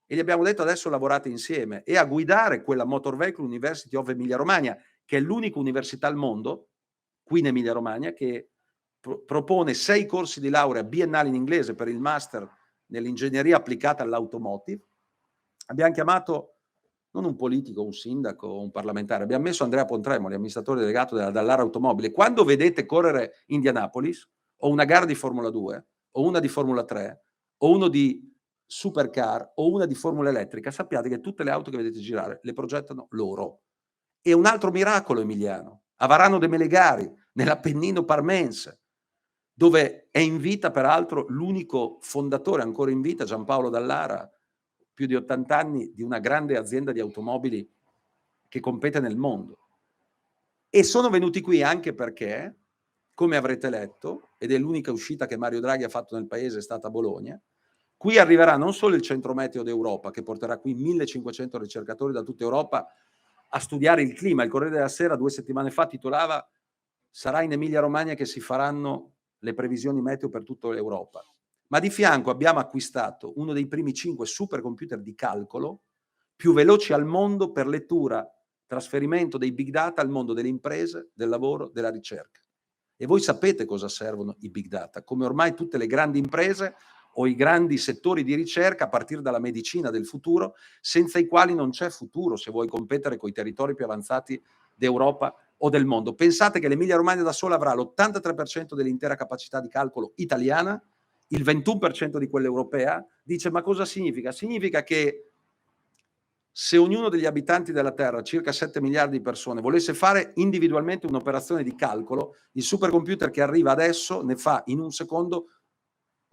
e gli abbiamo detto adesso lavorate insieme, e a guidare quella Motor Vehicle University of Emilia Romagna, che è l'unica università al mondo, qui in Emilia Romagna, che propone 6 corsi di laurea biennali in inglese per il master nell'ingegneria applicata all'automotive. Abbiamo chiamato non un politico, un sindaco, un parlamentare, abbiamo messo Andrea Pontremoli, amministratore delegato della Dallara Automobile. Quando vedete correre Indianapolis, o una gara di Formula 2, o una di Formula 3, o uno di Supercar, o una di Formula elettrica, sappiate che tutte le auto che vedete girare le progettano loro. E un altro miracolo emiliano, a Varano de Melegari, nell'Appennino parmense, dove è in vita peraltro l'unico fondatore ancora in vita, Giampaolo Dallara, più di 80 anni, di una grande azienda di automobili che compete nel mondo. E sono venuti qui anche perché, come avrete letto, ed è l'unica uscita che Mario Draghi ha fatto nel paese, è stata a Bologna, qui arriverà non solo il centro meteo d'Europa, che porterà qui 1500 ricercatori da tutta Europa a studiare il clima. Il Corriere della Sera 2 settimane fa titolava "Sarà in Emilia Romagna che si faranno le previsioni meteo per tutta l'Europa". Ma di fianco abbiamo acquistato uno dei primi 5 supercomputer di calcolo più veloci al mondo per lettura, trasferimento dei big data al mondo delle imprese, del lavoro, della ricerca. E voi sapete cosa servono i big data, come ormai tutte le grandi imprese o i grandi settori di ricerca, a partire dalla medicina del futuro, senza i quali non c'è futuro se vuoi competere con i territori più avanzati d'Europa o del mondo. Pensate che l'Emilia Romagna da sola avrà l'83% dell'intera capacità di calcolo italiana, il 21% di quella europea. Dice, ma cosa significa? Significa che se ognuno degli abitanti della Terra, circa 7 miliardi di persone, volesse fare individualmente un'operazione di calcolo, il supercomputer che arriva adesso ne fa in un secondo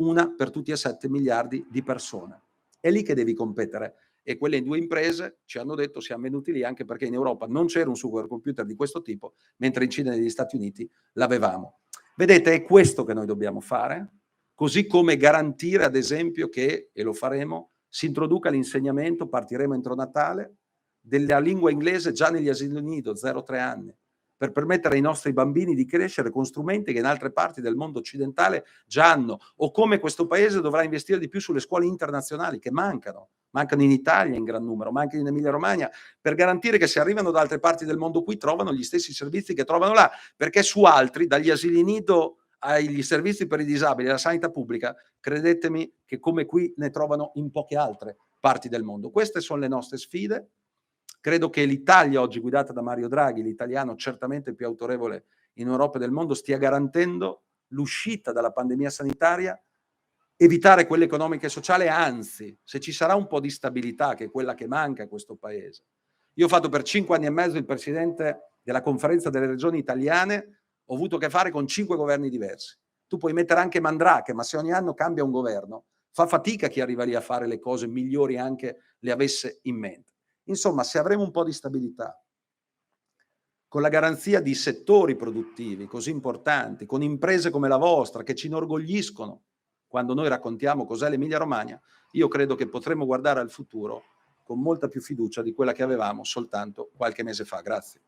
una per tutti e 7 miliardi di persone. È lì che devi competere. E quelle 2 imprese ci hanno detto, siamo venuti lì anche perché in Europa non c'era un supercomputer di questo tipo, mentre in Cina e negli Stati Uniti l'avevamo. Vedete, è questo che noi dobbiamo fare, così come garantire, ad esempio, che, e lo faremo, si introduca l'insegnamento, partiremo entro Natale, della lingua inglese già negli asili nido, 0-3 anni, per permettere ai nostri bambini di crescere con strumenti che in altre parti del mondo occidentale già hanno, o come questo paese dovrà investire di più sulle scuole internazionali che mancano in Italia in gran numero, mancano in Emilia Romagna, per garantire che se arrivano da altre parti del mondo qui trovano gli stessi servizi che trovano là, perché su altri, dagli asili nido agli servizi per i disabili, alla sanità pubblica, credetemi che come qui ne trovano in poche altre parti del mondo. Queste sono le nostre sfide. Credo che l'Italia oggi guidata da Mario Draghi, l'italiano certamente più autorevole in Europa e del mondo, stia garantendo l'uscita dalla pandemia sanitaria, evitare quella economica e sociale, anzi, se ci sarà un po' di stabilità, che è quella che manca a questo paese. Io ho fatto per 5 anni e mezzo il presidente della conferenza delle regioni italiane, ho avuto a che fare con 5 governi diversi. Tu puoi mettere anche Mandrake, ma se ogni anno cambia un governo, fa fatica chi arriva lì a fare le cose migliori anche le avesse in mente. Insomma, se avremo un po' di stabilità, con la garanzia di settori produttivi così importanti, con imprese come la vostra che ci inorgogliscono quando noi raccontiamo cos'è l'Emilia Romagna, io credo che potremo guardare al futuro con molta più fiducia di quella che avevamo soltanto qualche mese fa. Grazie.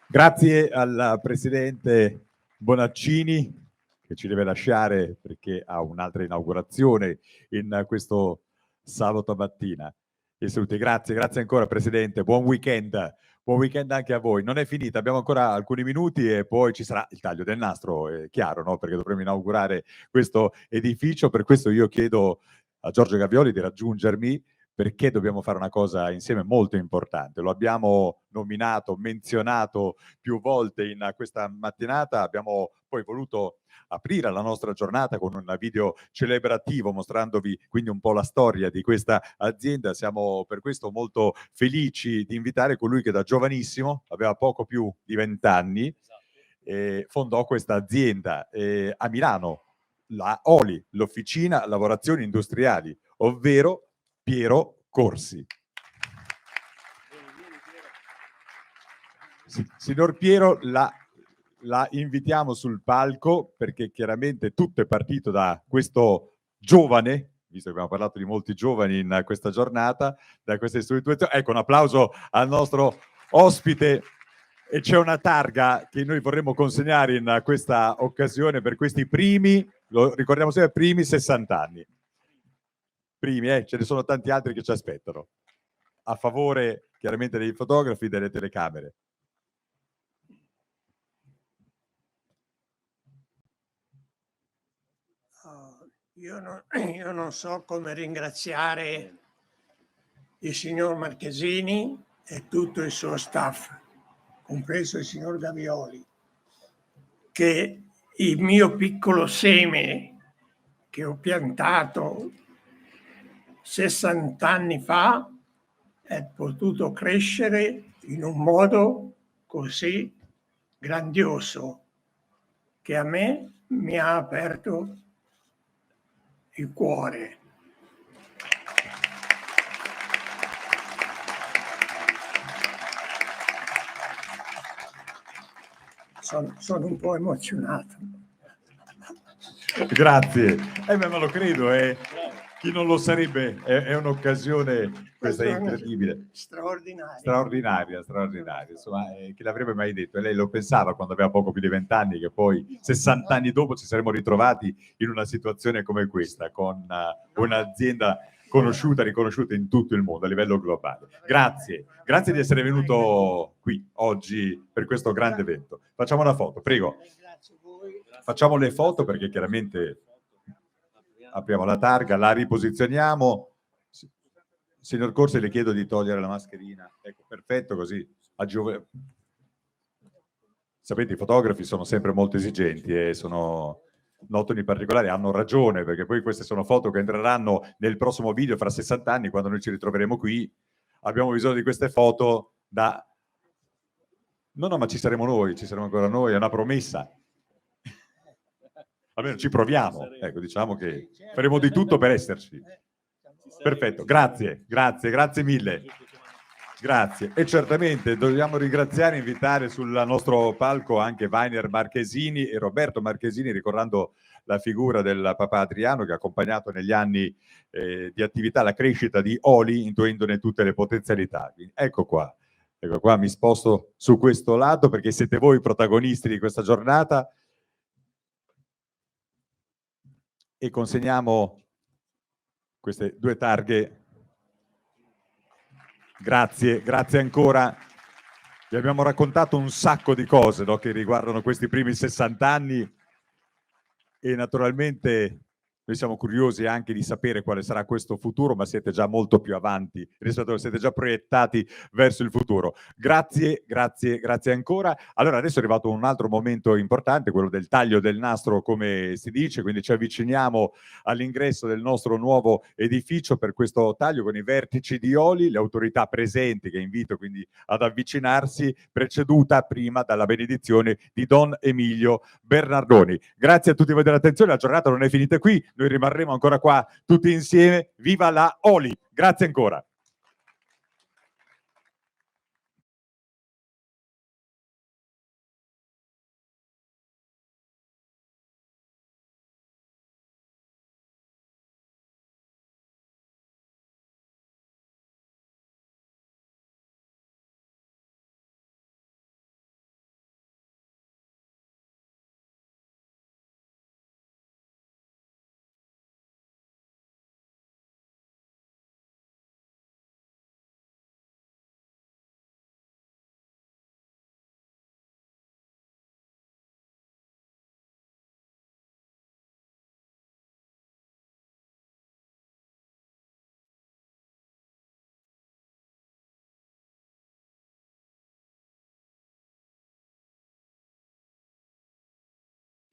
Grazie al Presidente Bonaccini, che ci deve lasciare perché ha un'altra inaugurazione in questo sabato mattina. E saluti, grazie ancora Presidente, buon weekend anche a voi. Non è finita, abbiamo ancora alcuni minuti e poi ci sarà il taglio del nastro, è chiaro, no? Perché dovremo inaugurare questo edificio. Per questo io chiedo a Giorgio Gavioli di raggiungermi, perché dobbiamo fare una cosa insieme molto importante. Lo abbiamo nominato, menzionato più volte in questa mattinata, abbiamo poi voluto aprire la nostra giornata con un video celebrativo mostrandovi quindi un po' la storia di questa azienda. Siamo per questo molto felici di invitare colui che da giovanissimo, aveva poco più di 20 anni, fondò questa azienda a Milano, la Oli, l'Officina Lavorazioni Industriali, ovvero Piero Corsi. Signor Piero, la invitiamo sul palco perché chiaramente tutto è partito da questo giovane, visto che abbiamo parlato di molti giovani in questa giornata, da questa istituzione. Ecco, un applauso al nostro ospite. E c'è una targa che noi vorremmo consegnare in questa occasione per questi primi, lo ricordiamo sempre, primi 60 anni. Primi, ce ne sono tanti altri che ci aspettano. A favore chiaramente dei fotografi e delle telecamere. Io non so come ringraziare il signor Marchesini e tutto il suo staff, compreso il signor Gavioli, che il mio piccolo seme che ho piantato 60 anni fa è potuto crescere in un modo così grandioso che a me mi ha aperto il cuore. Sono un po' emozionato. Grazie. Ma lo credo, chi non lo sarebbe, è un'occasione, questa è incredibile. Straordinaria. Straordinaria. Insomma, chi l'avrebbe mai detto? E lei lo pensava quando aveva poco più di 20 anni, che poi 60 anni dopo ci saremmo ritrovati in una situazione come questa, con un'azienda conosciuta, riconosciuta in tutto il mondo, a livello globale. Grazie di essere venuto qui oggi per questo grande evento. Facciamo una foto, prego. Facciamo le foto perché chiaramente apriamo la targa, la riposizioniamo. Signor Corsi, le chiedo di togliere la mascherina. Ecco, perfetto, così. Sapete, i fotografi sono sempre molto esigenti e notano i particolari, hanno ragione, perché poi queste sono foto che entreranno nel prossimo video fra 60 anni, quando noi ci ritroveremo qui. Abbiamo bisogno di queste foto da... No, ma ci saremo ancora noi, è una promessa. Almeno ci proviamo, ecco, diciamo che faremo di tutto per esserci. Perfetto, grazie mille. Grazie. E certamente dobbiamo ringraziare e invitare sul nostro palco anche Vainer Marchesini e Roberto Marchesini, ricordando la figura del papà Adriano che ha accompagnato negli anni di attività la crescita di Oli, intuendone tutte le potenzialità. Ecco qua, mi sposto su questo lato perché siete voi i protagonisti di questa giornata. E consegniamo queste 2 targhe. Grazie ancora. Vi abbiamo raccontato un sacco di cose, no, che riguardano questi primi 60 anni e naturalmente noi siamo curiosi anche di sapere quale sarà questo futuro, ma siete già molto più avanti rispetto a siete già proiettati verso il futuro. Grazie ancora. Allora adesso è arrivato un altro momento importante, quello del taglio del nastro, come si dice, quindi ci avviciniamo all'ingresso del nostro nuovo edificio per questo taglio con i vertici di Oli, le autorità presenti che invito quindi ad avvicinarsi, preceduta prima dalla benedizione di Don Emilio Bernardoni. Grazie a tutti voi dell'attenzione, la giornata non è finita qui, noi rimarremo ancora qua tutti insieme. Viva la Oli! Grazie ancora.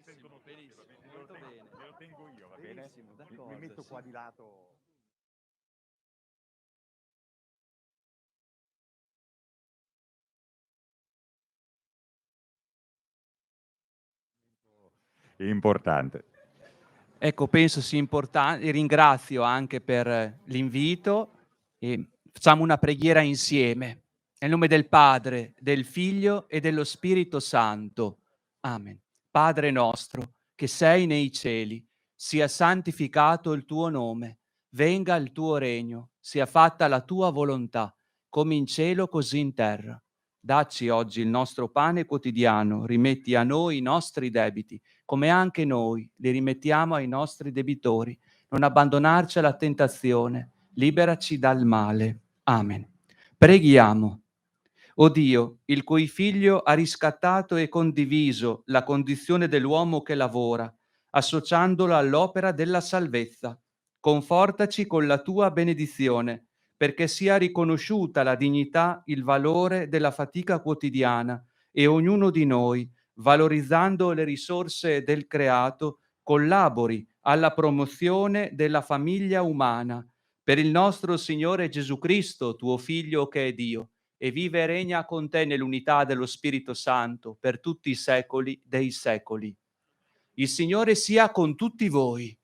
Benissimo, molto bene. Me lo tengo io, va bene? Mi metto qua di lato. importante. Ecco, penso sia importante, ringrazio anche per l'invito e facciamo una preghiera insieme. Nel nome del Padre, del Figlio e dello Spirito Santo. Amen. Padre nostro, che sei nei cieli, sia santificato il tuo nome, venga il tuo regno, sia fatta la tua volontà, come in cielo così in terra. Dacci oggi il nostro pane quotidiano, rimetti a noi i nostri debiti, come anche noi li rimettiamo ai nostri debitori. Non abbandonarci alla tentazione, liberaci dal male. Amen. Preghiamo. O Dio, il cui Figlio ha riscattato e condiviso la condizione dell'uomo che lavora, associandolo all'opera della salvezza, confortaci con la tua benedizione, perché sia riconosciuta la dignità, il valore della fatica quotidiana e ognuno di noi, valorizzando le risorse del creato, collabori alla promozione della famiglia umana. Per il nostro Signore Gesù Cristo, tuo Figlio che è Dio, e vive e regna con te nell'unità dello Spirito Santo per tutti i secoli dei secoli. Il Signore sia con tutti voi.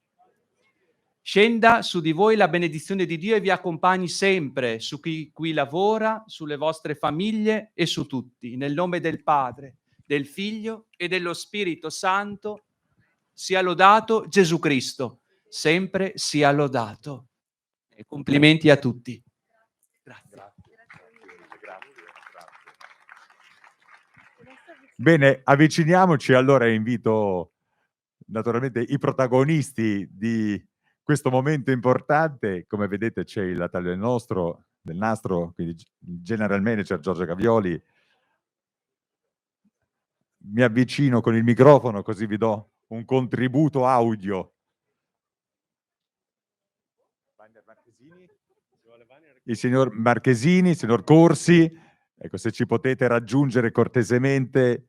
Scenda su di voi la benedizione di Dio e vi accompagni sempre su chi qui lavora, sulle vostre famiglie e su tutti. Nel nome del Padre, del Figlio e dello Spirito Santo, sia lodato Gesù Cristo, sempre sia lodato. E complimenti a tutti. Grazie. Bene, avviciniamoci allora e invito naturalmente i protagonisti di questo momento importante. Come vedete c'è il taglio del nastro, quindi il general manager Giorgio Gavioli. Mi avvicino con il microfono così vi do un contributo audio. Il signor Marchesini, il signor Corsi, ecco, se ci potete raggiungere cortesemente.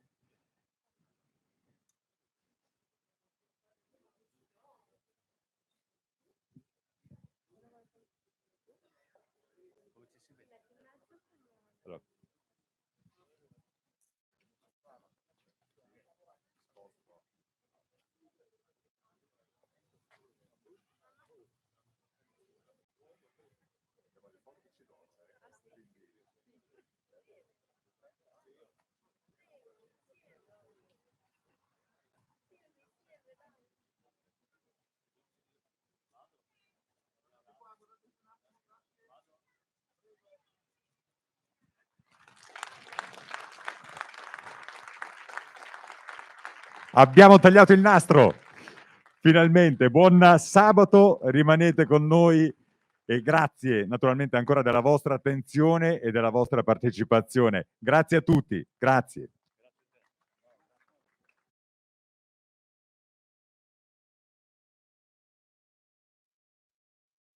Abbiamo tagliato il nastro, finalmente. Buon sabato, rimanete con noi e grazie naturalmente ancora della vostra attenzione e della vostra partecipazione. Grazie a tutti, grazie.